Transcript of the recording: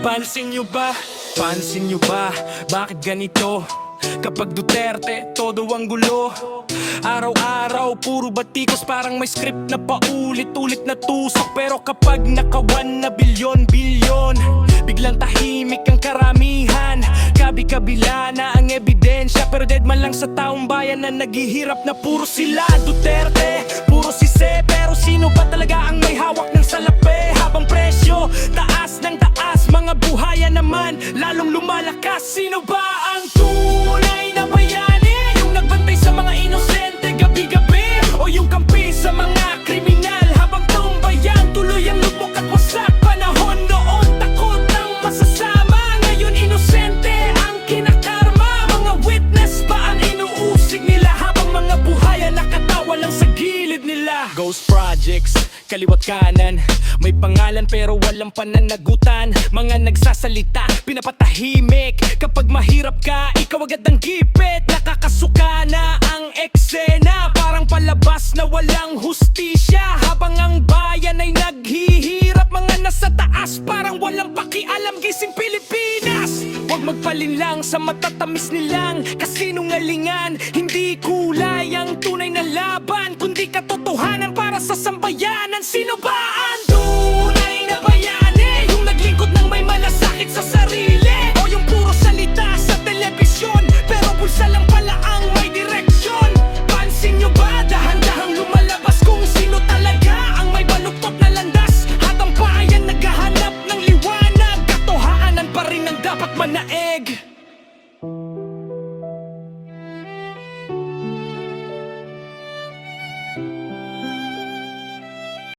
Pansin nyo ba? Pansin nyo ba? Bakit ganito? Kapag Duterte, todo ang gulo. Araw-araw, puro batikos, parang may script na paulit-ulit na tusok. Pero kapag naka-1 na bilyon-bilyon, biglang tahimik ang karamihan. Kabi-kabila na ang ebidensya, pero dead man lang sa taong bayan na naghihirap na puro sila Duterte, puro si Se. Pero sino ba talaga ang may hawak ng salapi? Habang presyo, taas ng taas, mga buhayan naman lalong lumalakas. Sino ba ang tunay na bayani? Yung nagbantay sa mga inosente gabi-gabi, o yung kampi sa mga kriminal? Habang tumbayan, tuloy ang lubok at wasak. Panahon noon, takot ang masasama. Ngayon inosente ang kinakarma. Mga witness pa ang inuusig nila, habang mga buhayan nakatawa lang sa gilid nila. Ghost projects, kaliwat kanan, may pangalan pero walang pananagutan. Mga nagsasalita, pinapatahimik. Kapag mahirap ka, ikaw agad ang gipit. Nakakasuka na ang eksena, parang palabas na walang hustisya. Habang ang bayan ay naghihirap, mga nasa taas parang walang pakialam. Gising Pilipinas, huwag magpalinlang sa matatamis nilang kasinungalingan. Hindi kulay ang tunay na laban, kundi katotohanan para sa sambayanan. Sino ba ang tunay na bayan?